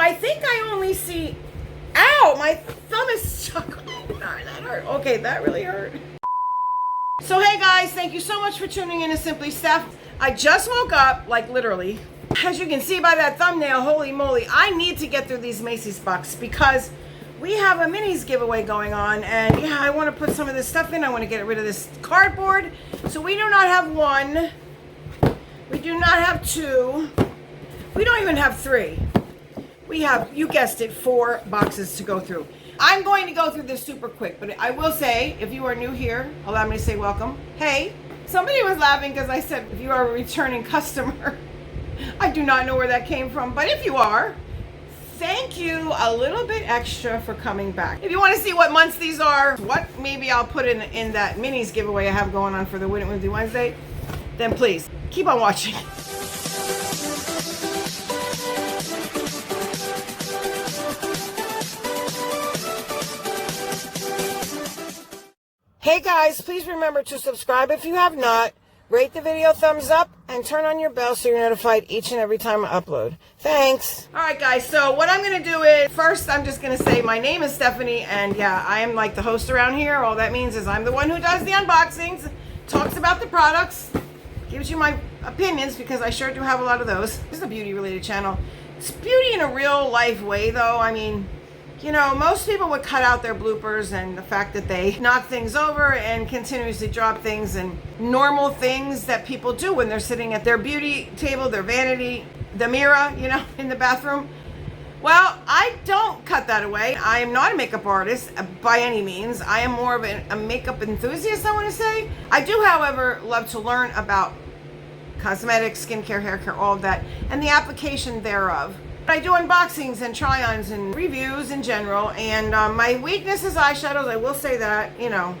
I think I only see, ow, my thumb is stuck. That hurt. Okay, that really hurt. So hey guys, thank you so much for tuning in to Simply Steph. I just woke up, like literally. As you can see by that thumbnail, holy moly, I need to get through these Macy's box because we have a minis giveaway going on, and yeah, I want to put some of this stuff in. I want to get rid of this cardboard. So we do not have one, we do not have two, we don't even have three. We have, you guessed it, 4 boxes to go through. I'm going to go through this super quick, but I will say, if you are new here, allow me to say welcome. Hey, somebody was laughing because I said, if you are a returning customer, I do not know where that came from, but if you are, thank you a little bit extra for coming back. If you want to see what months these are, what maybe I'll put in that minis giveaway I have going on for the Win It With You Wednesday, then please keep on watching. Hey guys, please remember to subscribe if you have not, rate the video thumbs up, and turn on your bell so you're notified each and every time I upload. Thanks. Alright guys, so what I'm going to do is, first I'm just going to say my name is Stephanie, and yeah, I am like the host around here. All that means is I'm the one who does the unboxings, talks about the products, gives you my opinions, because I sure do have a lot of those. This is a beauty related channel. It's beauty in a real life way though. I mean, you know, most people would cut out their bloopers and the fact that they knock things over and continuously drop things and normal things that people do when they're sitting at their beauty table, their vanity, the mirror, you know, in the bathroom. Well, I don't cut that away. I am not a makeup artist by any means. I am more of a makeup enthusiast, I want to say. I do, however, love to learn about cosmetics, skincare, hair care, all of that, and the application thereof. I do unboxings and try-ons and reviews in general, and my weakness is eyeshadows. I will say that, you know,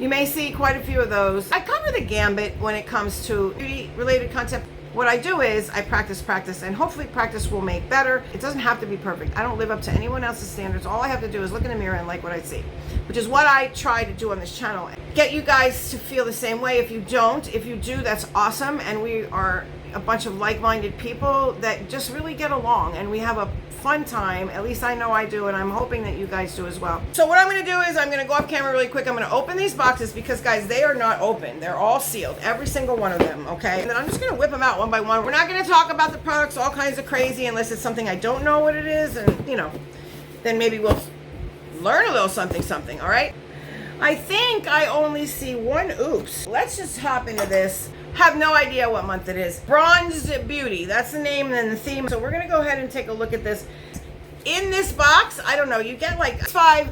you may see quite a few of those. I cover the gambit when it comes to beauty-related content. What I do is I practice, and hopefully practice will make better. It doesn't have to be perfect. I don't live up to anyone else's standards. All I have to do is look in the mirror and like what I see, which is what I try to do on this channel. Get you guys to feel the same way. If you don't, if you do, that's awesome, and we are a bunch of like-minded people that just really get along, and we have a fun time. At least I know I do, and I'm hoping that you guys do as well. So what I'm going to do is I'm going to go off camera really quick. I'm going to open these boxes because, guys, they are not open. They're all sealed, every single one of them, okay? And then I'm just going to whip them out one by one. We're not going to talk about the products all kinds of crazy unless it's something I don't know what it is, and, you know, then maybe we'll learn a little something, all right? I think I only see one. Oops. Let's just hop into this. Have no idea what month it is. Bronzed Beauty, that's the name and the theme. So we're gonna go ahead and take a look at this. In this box, I don't know, you get like 5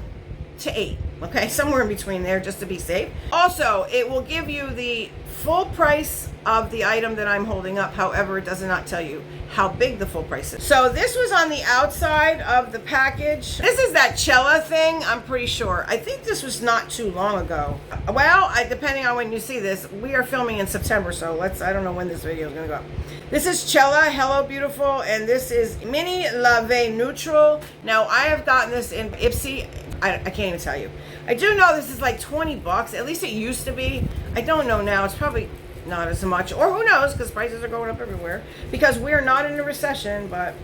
to 8, okay? Somewhere in between there, just to be safe. Also, it will give you the full price of the item that I'm holding up. However, it does not tell you how big the full price is. So this was on the outside of the package. This is that Cella thing, I'm pretty sure. I think this was not too long ago. Well, depending on when you see this, we are filming in September, so I don't know when this video is gonna go up. This is Cella, Hello Beautiful, and this is Mini Lave Neutral. Now, I have gotten this in Ipsy. I can't even tell you. I do know this is like 20 bucks. At least it used to be. I don't know now. It's probably not as much. Or who knows, because prices are going up everywhere. Because we're not in a recession, but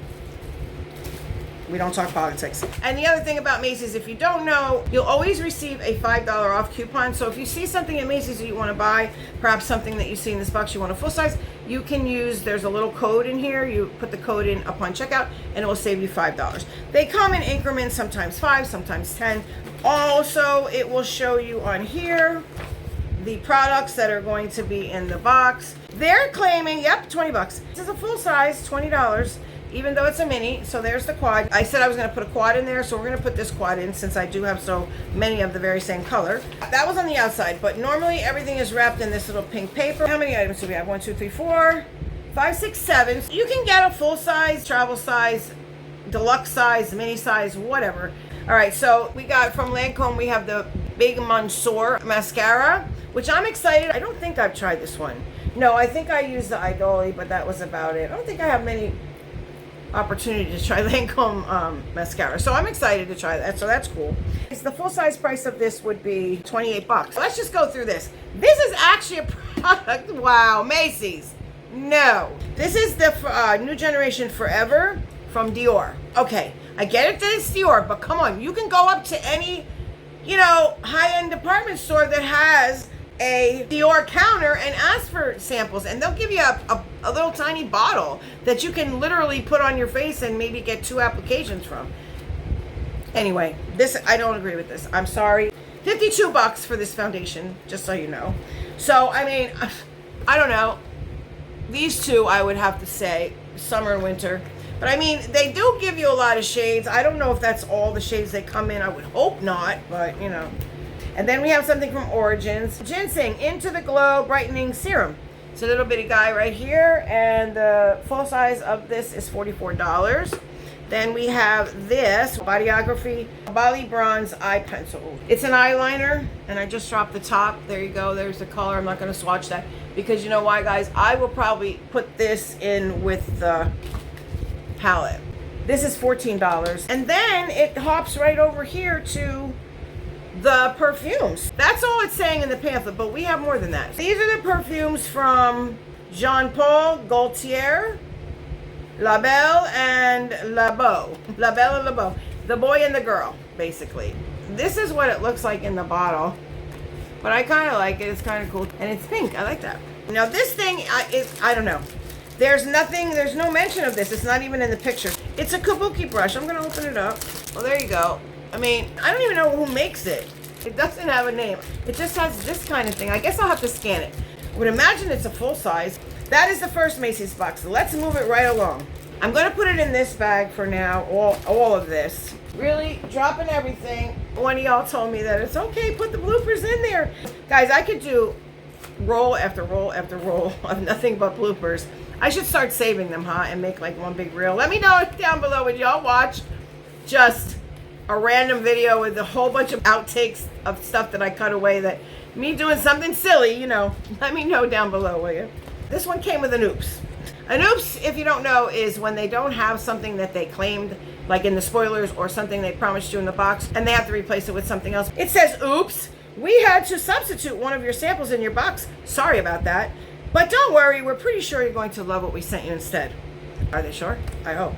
we don't talk politics. And the other thing about Macy's, if you don't know, you'll always receive a $5 off coupon. So if you see something at Macy's that you want to buy, perhaps something that you see in this box you want a full size, you can use, there's a little code in here. You put the code in upon checkout and it will save you $5. They come in increments, sometimes 5, sometimes 10. Also, it will show you on here the products that are going to be in the box. They're claiming, yep, 20 bucks. This is a full size, $20. Even though it's a mini. So there's the quad. I said I was going to put a quad in there, so we're going to put this quad in since I do have so many of the very same color. That was on the outside, but normally everything is wrapped in this little pink paper. How many items do we have? 1, 2, 3, 4, 5, 6, 7. You can get a full size, travel size, deluxe size, mini size, whatever. All right, so we got from Lancome, we have the Big Monsieur mascara, which I'm excited. I don't think I've tried this one. No, I think I used the Idoli, but that was about it. I don't think I have many opportunity to try Lancome mascara, so I'm excited to try that, so that's cool. The full size price of this would be 28 bucks. Let's just go through this. This is actually a product. Wow, Macy's. No, this is the New Generation Forever from Dior. Okay, I get it that it's Dior, but come on, you can go up to any, you know, high-end department store that has a Dior counter and ask for samples, and they'll give you a little tiny bottle that you can literally put on your face and maybe get 2 applications from. Anyway, this, I don't agree with this. I'm sorry. $52 for this foundation, just so you know. So, I mean, I don't know. These two, I would have to say, summer and winter. But I mean, they do give you a lot of shades. I don't know if that's all the shades they come in. I would hope not, but you know. And then we have something from Origins. Ginseng Into the Glow Brightening Serum. It's a little bitty guy right here. And the full size of this is $44. Then we have this Bodyography Bali Bronze Eye Pencil. It's an eyeliner, and I just dropped the top. There you go. There's the color. I'm not going to swatch that because you know why, guys? I will probably put this in with the palette. This is $14. And then it hops right over here to the perfumes. That's all it's saying in the pamphlet, but we have more than that. These are the perfumes from Jean Paul Gaultier, La Belle and La Beau. La Belle and La Beau. The boy and the girl, basically. This is what it looks like in the bottle. But I kind of like it. It's kind of cool. And it's pink. I like that. Now this thing is, I don't know. There's no mention of this. It's not even in the picture. It's a kabuki brush. I'm going to open it up. Well, there you go. I mean, I don't even know who makes it. It doesn't have a name. It just has this kind of thing. I guess I'll have to scan it. I would imagine it's a full size. That is the first Macy's box. So let's move it right along. I'm going to put it in this bag for now, all of this. Really dropping everything. One of y'all told me that it's okay, put the bloopers in there. Guys, I could do roll after roll after roll of nothing but bloopers. I should start saving them, huh? And make like one big reel. Let me know down below, would y'all watch just a random video with a whole bunch of outtakes of stuff that I cut away, that me doing something silly, you know. Let me know down below, will you? This one came with an oops. An oops, if you don't know, is when they don't have something that they claimed, like in the spoilers, or something they promised you in the box, and they have to replace it with something else. It says, oops, we had to substitute one of your samples in your box. Sorry about that. But don't worry, we're pretty sure you're going to love what we sent you instead. Are they sure? I hope.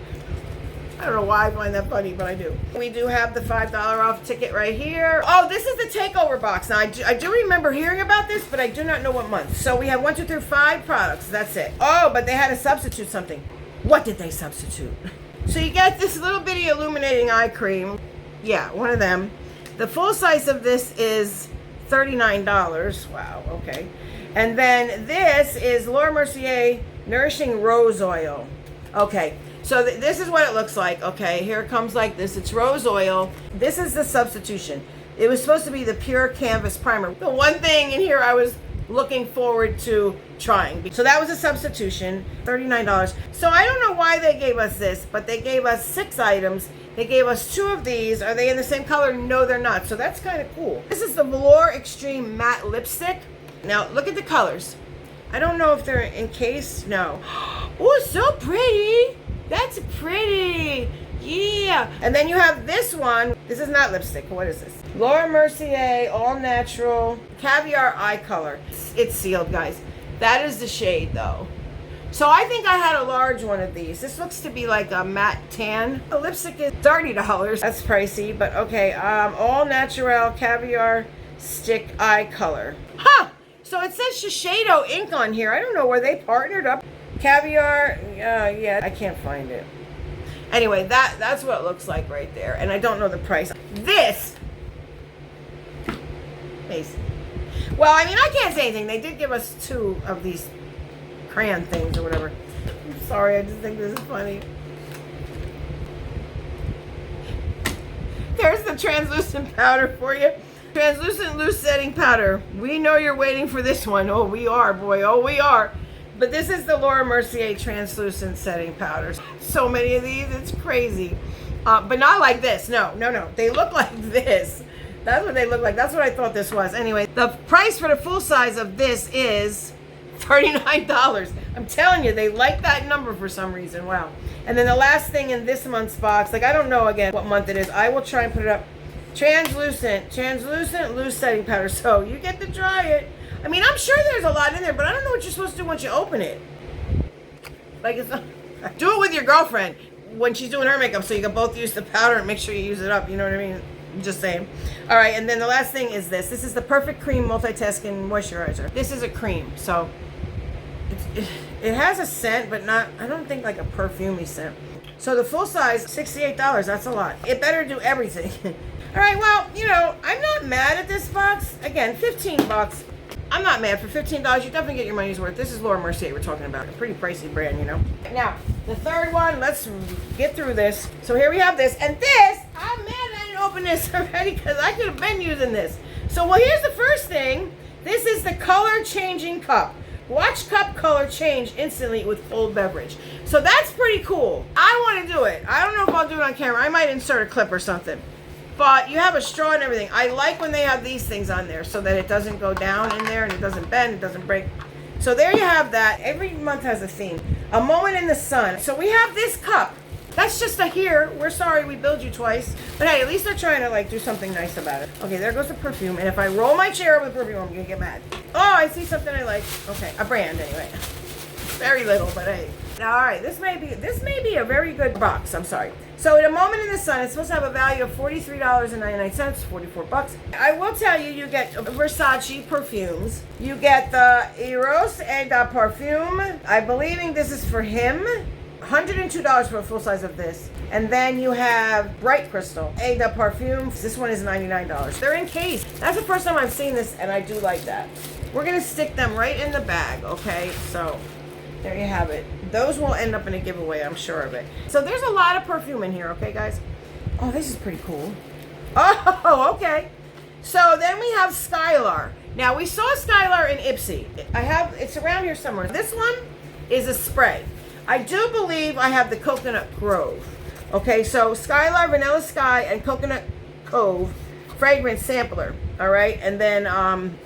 I don't know why I find that funny, but I do. We do have the $5 off ticket right here. Oh, this is the takeover box. Now, I do remember hearing about this, but I do not know what month. So we have 1, 2, 3, 5 products. That's it. Oh, but they had to substitute something. What did they substitute? So you get this little bitty illuminating eye cream. Yeah, one of them. The full size of this is $39. Wow, okay. And then this is Laura Mercier Nourishing Rose Oil. Okay. So this is what it looks like. Okay, here it comes like this. It's rose oil. This is the substitution. It was supposed to be the Pure Canvas Primer. The one thing in here I was looking forward to trying. So that was a substitution, $39. So I don't know why they gave us this, but they gave us 6 items. They gave us 2 of these. Are they in the same color? No, they're not. So that's kind of cool. This is the Velour Extreme Matte Lipstick. Now, look at the colors. I don't know if they're encased. No. Oh, so pretty. That's pretty. Yeah. And then you have this one. This is not lipstick. What is this? Laura Mercier All Natural Caviar Eye Color. It's sealed, guys. That is the shade, though. So I think I had a large one of these. This looks to be like a matte tan. The lipstick is $30. That's pricey, but okay. All Natural Caviar Stick Eye Color. Huh! So it says Shiseido ink on here. I don't know where they partnered up. Caviar, yeah, I can't find it. Anyway, that's what it looks like right there. And I don't know the price. This, Macy. Well, I mean, I can't say anything. They did give us 2 of these crayon things or whatever. I'm sorry, I just think this is funny. There's the translucent powder for you. Translucent loose setting powder. We know you're waiting for this one. Oh, we are, boy. Oh, we are. But this is the Laura Mercier translucent setting powders. So many of these, it's crazy. But not like this. No. They look like this. That's what they look like. That's what I thought this was. Anyway, the price for the full size of this is $39. I'm telling you, they like that number for some reason. Wow. And then the last thing in this month's box, like I don't know again what month it is. I will try and put it up. Translucent loose setting powder. So you get to try it. I mean, I'm sure there's a lot in there, but I don't know what you're supposed to do once you open it. Like, it's not, do it with your girlfriend. when she's doing her makeup, so you can both use the powder and make sure you use it up. You know what I mean? I'm just saying. All right, and then the last thing is this. This is the Perfect Cream Multitasking Moisturizer. This is a cream, so it has a scent, but not, I don't think like a perfumey scent. So the full size, $68. That's a lot. It better do everything. All right, well, you know, I'm not mad at this box. Again, 15 bucks. I'm not mad. For $15, you definitely get your money's worth. This is Laura Mercier we're talking about. A pretty pricey brand, you know. Now, the third one, let's get through this. So here we have this. And this, I'm mad I didn't open this already because I could have been using this. So, well, here's the first thing. This is the color changing cup. Watch cup color change instantly with cold beverage. So that's pretty cool. I want to do it. I don't know if I'll do it on camera. I might insert a clip or something. But you have a straw and everything. I like when they have these things on there so that it doesn't go down in there and it doesn't bend, it doesn't break. So there you have that. Every month has a theme. A moment in the sun. So we have this cup. That's just a here. We're sorry we billed you twice. But hey, at least they're trying to like do something nice about it. Okay, there goes the perfume. And if I roll my chair with perfume, I'm gonna get mad. Oh, I see something I like. Okay, a brand anyway. Very little, but hey. All right, this may be a very good box. I'm sorry. So in a moment in the sun, it's supposed to have a value of $43.99, 44 bucks. I will tell you, you get Versace perfumes. You get the Eros and Parfum. I'm believing this is for him. $102 for a full size of this. And then you have Bright Crystal, Eau de Parfum. This one is $99. They're in case. That's the first time I've seen this, and I do like that. We're gonna stick them right in the bag, okay? So there you have it. Those will end up in a giveaway, I'm sure of it. So there's a lot of perfume in here, okay, guys? Oh, this is pretty cool. Oh, okay. So then we have Skylar. Now, we saw Skylar in Ipsy. It's around here somewhere. This one is a spray. I do believe I have the Coconut Grove. Okay, so Skylar, Vanilla Sky, and Coconut Cove fragrance sampler. All right, and then,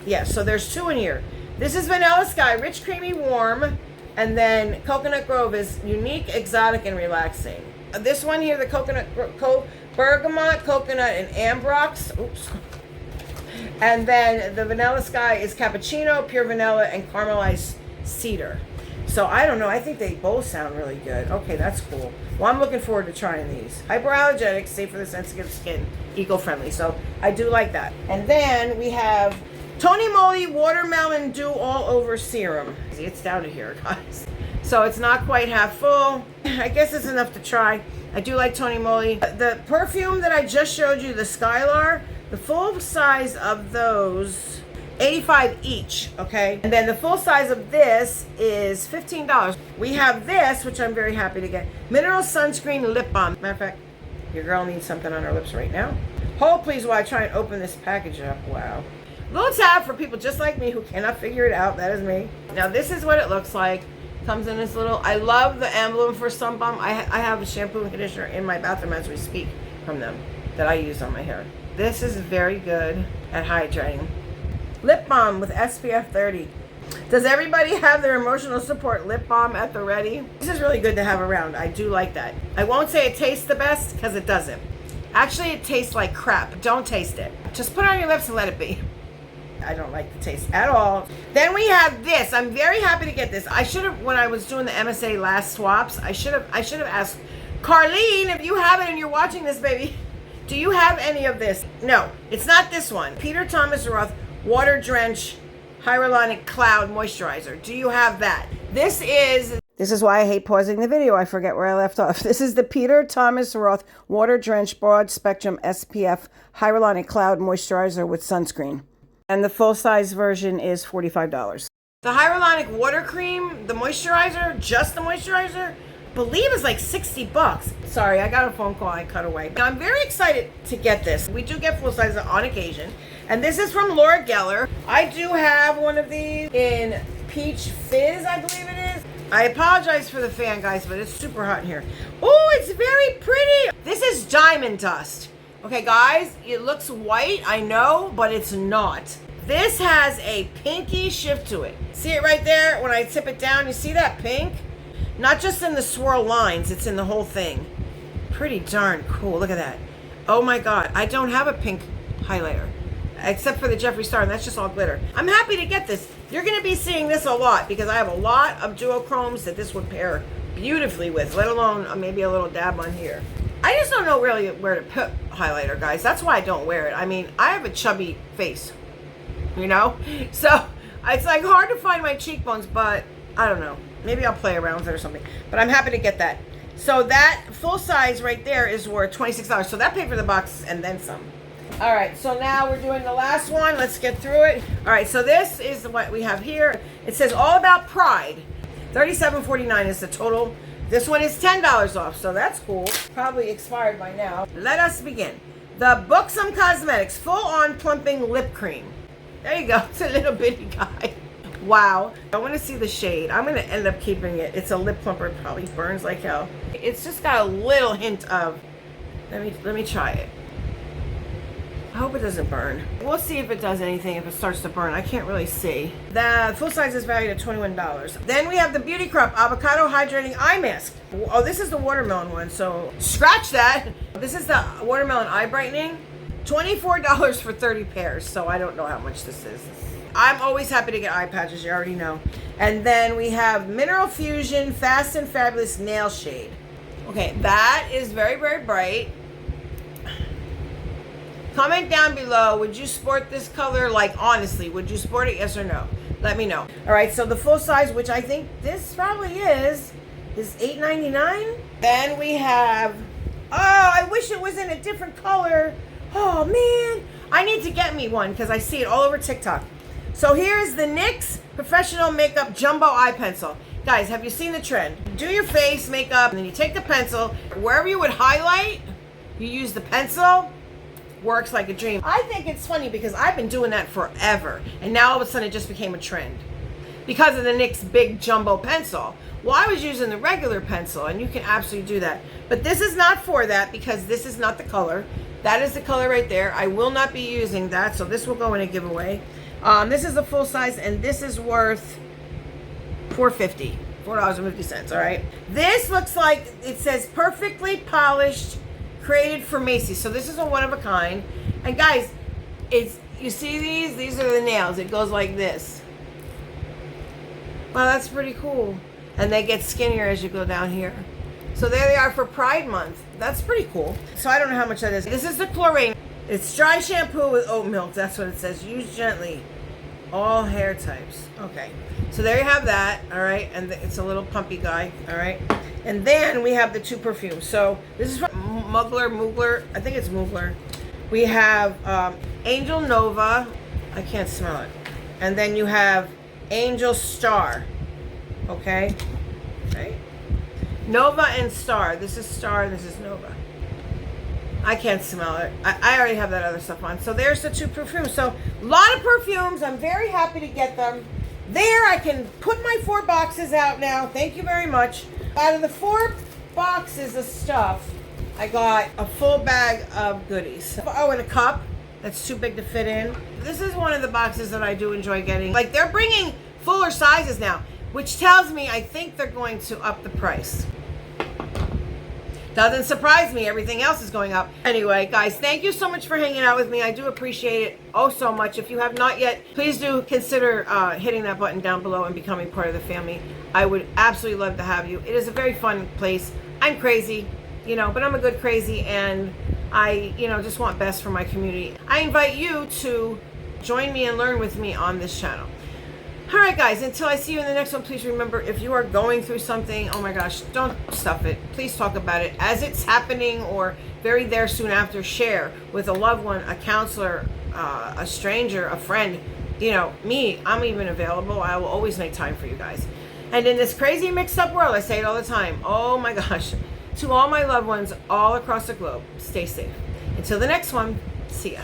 yeah, so there's two in here. This is Vanilla Sky, rich, creamy, warm. And then Coconut Grove is unique, exotic, and relaxing. This one here, the Coconut Cove, bergamot, coconut, and ambrox. Oops. And then the Vanilla Sky is cappuccino, pure vanilla, and caramelized cedar. So I don't know. I think they both sound really good. Okay, that's cool. Well, I'm looking forward to trying these. Hypoallergenic, safe for the sensitive skin, eco-friendly. So I do like that. And then we have Tony Moly Watermelon Dew All Over Serum. It's down to here, guys. So it's not quite half full. I guess it's enough to try. I do like Tony Moly. The perfume that I just showed you, the Skylar, the full size of those, $85 each, okay? And then the full size of this is $15. We have this, which I'm very happy to get. Mineral Sunscreen Lip Balm. Matter of fact, your girl needs something on her lips right now. Hold please while I try and open this package up. Wow. Little tab for people just like me who cannot figure it out. That is me. Now this is what it looks like. Comes in this little, I love the emblem for Sun Balm. I have a shampoo and conditioner in my bathroom as we speak from them that I use on my hair. This is very good at hydrating. Lip balm with SPF 30. Does everybody have their emotional support lip balm at the ready? This is really good to have around. I do like that. I won't say it tastes the best because it doesn't. Actually, it tastes like crap. Don't taste it. Just put it on your lips and let it be. I don't like the taste at all. Then we have this. I'm very happy to get this. I should have, when I was doing the MSA last swaps, I should have asked Carlene, if you have it and you're watching this, baby, do you have any of this? No, it's not this one. Peter Thomas Roth Water Drench Hyaluronic Cloud Moisturizer. Do you have that? This is why I hate pausing the video. I forget where I left off. This is the Peter Thomas Roth Water Drench Broad Spectrum SPF Hyaluronic Cloud Moisturizer with sunscreen. And the full-size version is $45. The hyaluronic water cream, the moisturizer, just the moisturizer, I believe is like 60 bucks. Sorry, I got a phone call I cut away. Now, I'm very excited to get this. We do get full-size on occasion. And this is from Laura Geller. I do have one of these in Peach Fizz, I believe it is. I apologize for the fan, guys, but it's super hot in here. Oh, it's very pretty. This is diamond dust. Okay, guys, it looks white, I know, but it's not. This has a pinky shift to it. See it right there? When I tip it down, you see that pink? Not just in the swirl lines, it's in the whole thing. Pretty darn cool, look at that. Oh my God, I don't have a pink highlighter, except for the Jeffree Star, and that's just all glitter. I'm happy to get this. You're gonna be seeing this a lot because I have a lot of duochromes that this would pair beautifully with, let alone maybe a little dab on here. I just don't know really where to put highlighter, guys. That's why I don't wear it. I mean, I have a chubby face, you know? So it's like hard to find my cheekbones, but I don't know. Maybe I'll play around with it or something. But I'm happy to get that. So that full size right there is worth $26. So that paid for the box and then some. All right, so now we're doing the last one. Let's get through it. All right, so this is what we have here. It says All About Pride. $37.49 is the total. This one is $10 off, so that's cool. Probably expired by now. Let us begin. The Buxom Cosmetics Full-On Plumping Lip Cream. There you go. It's a little bitty guy. Wow. I want to see the shade. I'm going to end up keeping it. It's a lip plumper. It probably burns like hell. It's just got a little hint of... Let me try it. I hope it doesn't burn. We'll see if it does anything, if it starts to burn. I can't really see. The full size is valued at $21. Then we have the Beauty Crop Avocado Hydrating Eye Mask. Oh, this is the watermelon one, so scratch that. This is the watermelon eye brightening. $24 for 30 pairs, so I don't know how much this is. I'm always happy to get eye patches, you already know. And then we have Mineral Fusion Fast and Fabulous Nail Shade. Okay, that is very, very bright. Comment down below, would you sport this color? Like, honestly, would you sport it, yes or no? Let me know. All right, so the full size, which I think this probably is $8.99. Then we have, oh, I wish it was in a different color. Oh, man. I need to get me one because I see it all over TikTok. So here's the NYX Professional Makeup Jumbo Eye Pencil. Guys, have you seen the trend? Do your face makeup, and then you take the pencil. Wherever you would highlight, you use the pencil. Works like a dream. I think it's funny because I've been doing that forever, and now all of a sudden it just became a trend because of the NYX big jumbo pencil. Well, I was using the regular pencil, and you can absolutely do that, but this is not for that because this is not the color. That is the color right there. I will not be using that, so this will go in a giveaway. This is a full size, and this is worth $4.50. All right, this looks like it says perfectly polished, created for Macy. So this is a one of a kind. And guys, you see these are the nails. It goes like this. Wow, that's pretty cool. And they get skinnier as you go down here. So there they are for Pride Month. That's pretty cool. So I don't know how much that is. This is the chlorine. It's dry shampoo with oat milk. That's what it says. Use gently. All hair types. Okay. So there you have that. All right. And it's a little pumpy guy. All right. And then we have the two perfumes. So this is from Mugler. I think it's Mugler. We have Angel Nova. I can't smell it. And then you have Angel Star. Okay. Okay. Nova and Star. This is Star. This is Nova. I can't smell it. I already have that other stuff on. So there's the two perfumes. So a lot of perfumes. I'm very happy to get them. There, I can put my 4 boxes out now. Thank you very much. Out of the 4 boxes of stuff, I got a full bag of goodies. Oh, and a cup that's too big to fit in. This is one of the boxes that I do enjoy getting. Like, they're bringing fuller sizes now, which tells me I think they're going to up the price. Doesn't surprise me. Everything else is going up. Anyway, guys, thank you so much for hanging out with me. I do appreciate it oh so much. If you have not yet, please do consider hitting that button down below and becoming part of the family. I would absolutely love to have you. It is a very fun place. I'm crazy, you know, but I'm a good crazy, and I, you know, just want best for my community. I invite you to join me and learn with me on this channel. All right, guys, until I see you in the next one, please remember, if you are going through something, oh my gosh, don't stuff it. Please talk about it as it's happening, or very there soon after. Share with a loved one, a counselor, a stranger, a friend. You know, me, I'm even available. I will always make time for you guys. And in this crazy mixed up world, I say it all the time, oh my gosh, to all my loved ones all across the globe, stay safe. Until the next one, see ya.